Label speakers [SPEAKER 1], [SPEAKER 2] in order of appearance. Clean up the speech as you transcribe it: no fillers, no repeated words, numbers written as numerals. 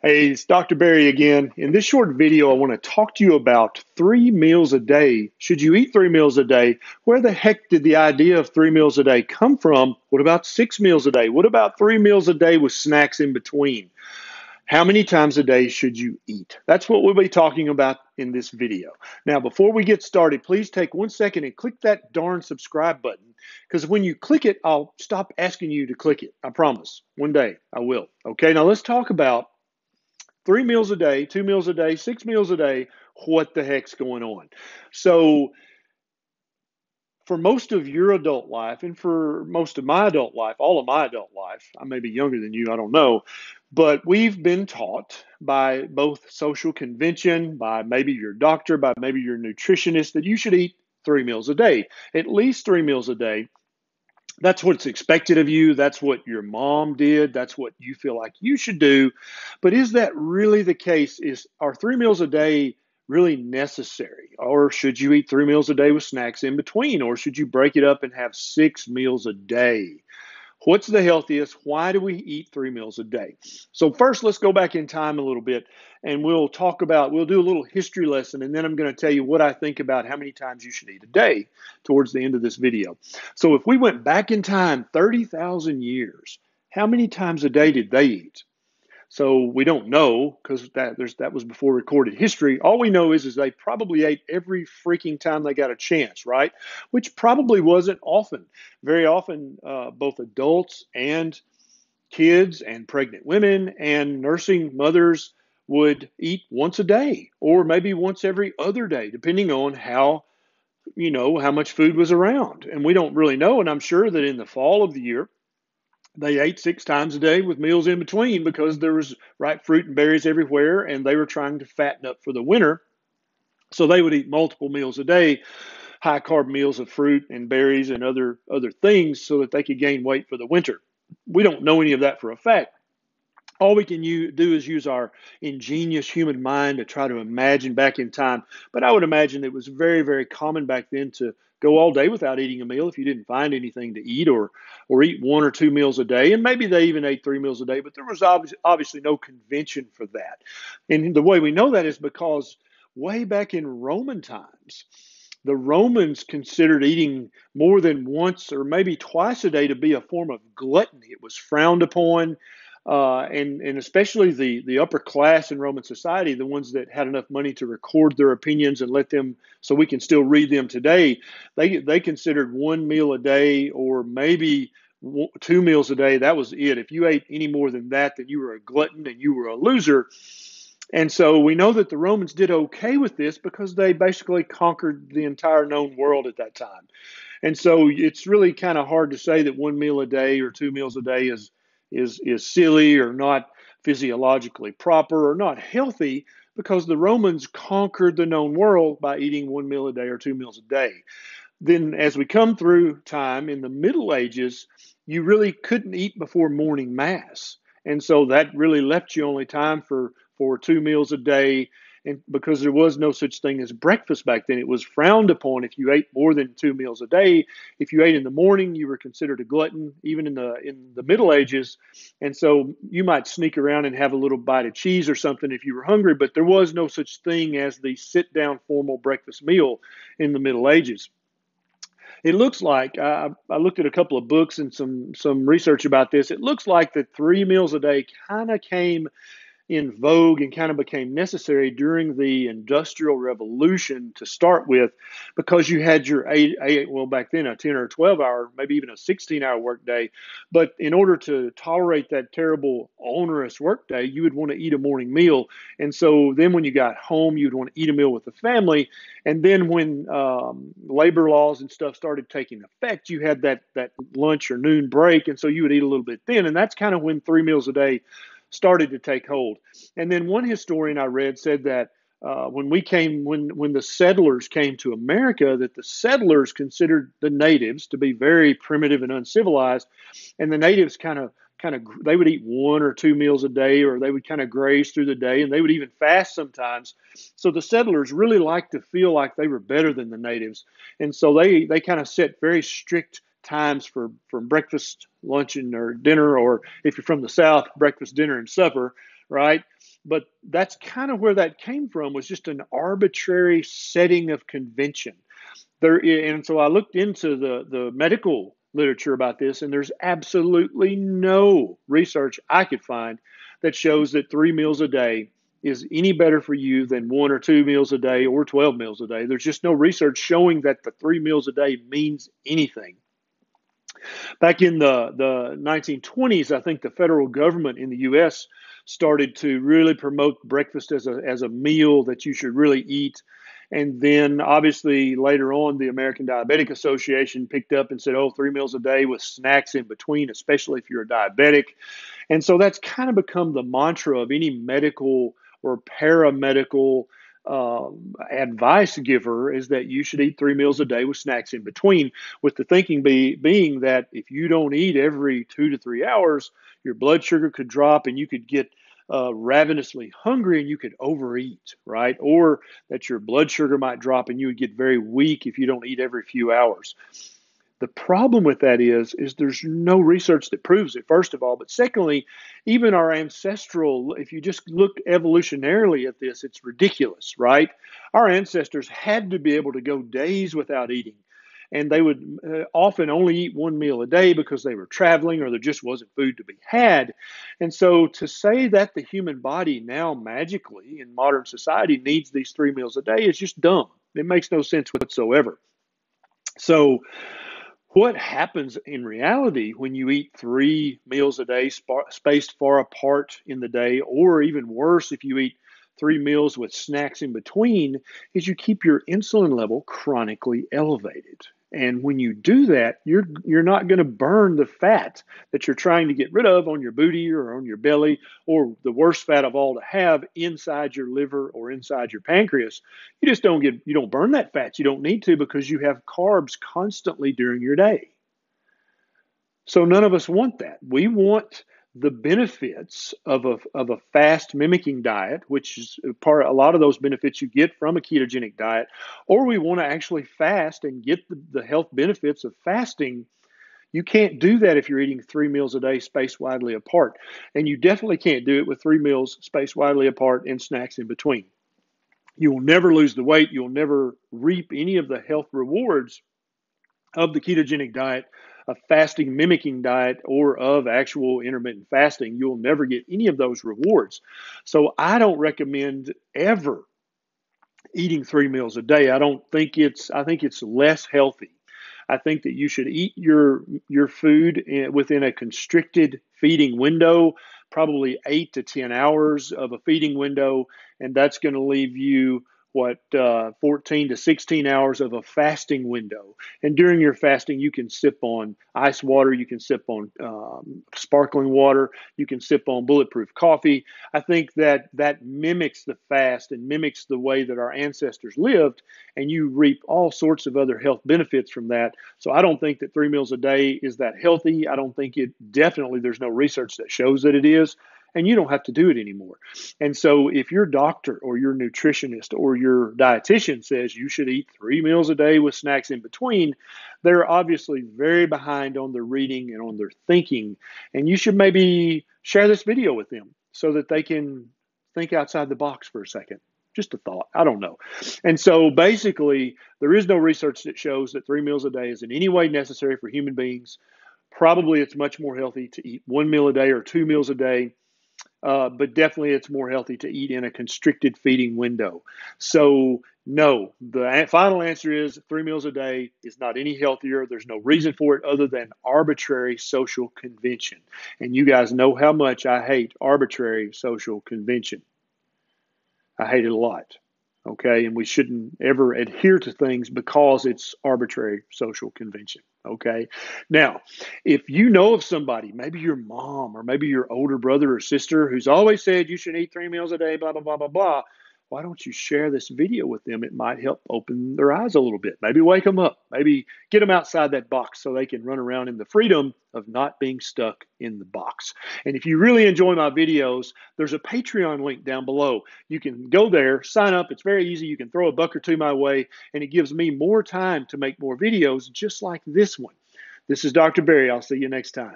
[SPEAKER 1] Hey, it's Dr. Barry again. In this short video, I want to talk to you about 3 meals a day. Should you eat 3 meals a day? Where the heck did the idea of 3 meals a day come from? What about 6 meals a day? What about 3 meals a day with snacks in between? How many times a day should you eat? That's what we'll be talking about in this video. Now, before we get started, please take 1 second and click that darn subscribe button, because when you click it, I'll stop asking you to click it. I promise. One day I will. Okay, now let's talk about 3 meals a day, 2 meals a day, 6 meals a day. What the heck's going on? So, for most of your adult life, and for most of my adult life, all of my adult life, I may be younger than you, I don't know, but we've been taught by both social convention, by maybe your doctor, by maybe your nutritionist, that you should eat 3 meals a day, at least 3 meals a day. That's what's expected of you. That's what your mom did. That's what you feel like you should do. But is that really the case? Are 3 meals a day really necessary? Or should you eat 3 meals a day with snacks in between? Or should you break it up and have 6 meals a day? What's the healthiest? Why do we eat 3 meals a day? So first, let's go back in time a little bit, and we'll do a little history lesson, and then I'm going to tell you what I think about how many times you should eat a day towards the end of this video. So if we went back in time 30,000 years, how many times a day did they eat? So we don't know, because that was before recorded history. All we know is they probably ate every freaking time they got a chance, right? Which probably wasn't often. Very often, both adults and kids and pregnant women and nursing mothers would eat once a day, or maybe once every other day, depending on how much food was around. And we don't really know. And I'm sure that in the fall of the year, they ate 6 times a day with meals in between, because there was ripe fruit and berries everywhere, and they were trying to fatten up for the winter. So they would eat multiple meals a day, high carb meals of fruit and berries and other things, so that they could gain weight for the winter. We don't know any of that for a fact. All we can do is use our ingenious human mind to try to imagine back in time. But I would imagine it was very, very common back then to go all day without eating a meal if you didn't find anything to eat, or eat 1 or 2 meals a day. And maybe they even ate 3 meals a day, but there was obviously no convention for that. And the way we know that is because way back in Roman times, the Romans considered eating more than once or maybe twice a day to be a form of gluttony. It was frowned upon. And especially the upper class in Roman society, the ones that had enough money to record their opinions and let them, so we can still read them today, they considered 1 meal a day, or maybe 2 meals a day. That was it. If you ate any more than that, then you were a glutton and you were a loser. And so we know that the Romans did okay with this, because they basically conquered the entire known world at that time. And so it's really kind of hard to say that 1 meal a day or 2 meals a day is silly, or not physiologically proper, or not healthy, because the Romans conquered the known world by eating 1 meal a day or 2 meals a day. Then, as we come through time in the Middle Ages, you really couldn't eat before morning mass. And so that really left you only time for 2 meals a day. And because there was no such thing as breakfast back then, it was frowned upon if you ate more than 2 meals a day. If you ate in the morning, you were considered a glutton, even in the Middle Ages. And so you might sneak around and have a little bite of cheese or something if you were hungry, but there was no such thing as the sit down formal breakfast meal in the Middle Ages. It looks like I looked at a couple of books and some research about this. It looks like that 3 meals a day kind of came in vogue and kind of became necessary during the Industrial Revolution to start with, because you had your well, back then, a 10 or 12 hour, maybe even a 16-hour workday. But in order to tolerate that terrible, onerous workday, you would want to eat a morning meal. And so then when you got home, you'd want to eat a meal with the family. And then when labor laws and stuff started taking effect, you had that lunch or noon break. And so you would eat a little bit then. And that's kind of when 3 meals a day started to take hold. And then one historian I read said that when the settlers came to America, that the settlers considered the natives to be very primitive and uncivilized, and the natives they would eat 1 or 2 meals a day, or they would kind of graze through the day, and they would even fast sometimes. So the settlers really liked to feel like they were better than the natives, and so they kind of set very strict times for breakfast, lunch, or dinner, or if you're from the South, breakfast, dinner, and supper, right? but that's kind of where that came from, was just an arbitrary setting of convention. And so I looked into the medical literature about this, and there's absolutely no research I could find that shows that 3 meals a day is any better for you than 1 or 2 meals a day or 12 meals a day. There's just no research showing that the 3 meals a day means anything. Back in the 1920s, I think the federal government in the U.S. started to really promote breakfast as a meal that you should really eat. And then obviously later on, the American Diabetic Association picked up and said, oh, 3 meals a day with snacks in between, especially if you're a diabetic. And so that's kind of become the mantra of any medical or paramedical advice giver, is that you should eat 3 meals a day with snacks in between, with the thinking being that if you don't eat every 2 to 3 hours, your blood sugar could drop and you could get ravenously hungry and you could overeat, right? Or that your blood sugar might drop and you would get very weak if you don't eat every few hours. The problem with that is there's no research that proves it, first of all. But secondly, even our ancestral, if you just look evolutionarily at this, it's ridiculous, right? Our ancestors had to be able to go days without eating. And they would often only eat 1 meal a day because they were traveling or there just wasn't food to be had. And so to say that the human body now magically in modern society needs these 3 meals a day is just dumb. It makes no sense whatsoever. So what happens in reality when you eat 3 meals a day spaced far apart in the day, or even worse, if you eat 3 meals with snacks in between, is you keep your insulin level chronically elevated. And when you do that, you're not going to burn the fat that you're trying to get rid of on your booty or on your belly, or the worst fat of all to have inside your liver or inside your pancreas. You don't burn that fat. You don't need to, because you have carbs constantly during your day. So none of us want that. We want the benefits of a fast mimicking diet, which is a lot of those benefits you get from a ketogenic diet, or we want to actually fast and get the health benefits of fasting. You can't do that if you're eating 3 meals a day spaced widely apart. And you definitely can't do it with 3 meals spaced widely apart and snacks in between. You will never lose the weight. You'll never reap any of the health rewards of the ketogenic diet, a fasting mimicking diet, or of actual intermittent fasting. You'll never get any of those rewards. So I don't recommend ever eating 3 meals a day. I think it's less healthy. I think that you should eat your food within a constricted feeding window, probably 8 to 10 hours of a feeding window, and that's going to leave you 14 to 16 hours of a fasting window. And during your fasting, you can sip on ice water, you can sip on sparkling water, you can sip on bulletproof coffee. I think that mimics the fast and mimics the way that our ancestors lived, and you reap all sorts of other health benefits from that. So I don't think that 3 meals a day is that healthy. I don't think there's no research that shows that it is. And you don't have to do it anymore. And so if your doctor or your nutritionist or your dietitian says you should eat 3 meals a day with snacks in between, they're obviously very behind on their reading and on their thinking. And you should maybe share this video with them so that they can think outside the box for a second. Just a thought. I don't know. And so basically, there is no research that shows that 3 meals a day is in any way necessary for human beings. Probably it's much more healthy to eat 1 meal a day or 2 meals a day. But definitely it's more healthy to eat in a constricted feeding window. So no, the final answer is 3 meals a day is not any healthier. There's no reason for it other than arbitrary social convention. And you guys know how much I hate arbitrary social convention. I hate it a lot. Okay, and we shouldn't ever adhere to things because it's arbitrary social convention. Okay, now, if you know of somebody, maybe your mom or maybe your older brother or sister who's always said you should eat 3 meals a day, blah, blah, blah, blah, blah, why don't you share this video with them? It might help open their eyes a little bit. Maybe wake them up. Maybe get them outside that box so they can run around in the freedom of not being stuck in the box. And if you really enjoy my videos, there's a Patreon link down below. You can go there, sign up. It's very easy. You can throw a buck or two my way, and it gives me more time to make more videos just like this one. This is Dr. Barry. I'll see you next time.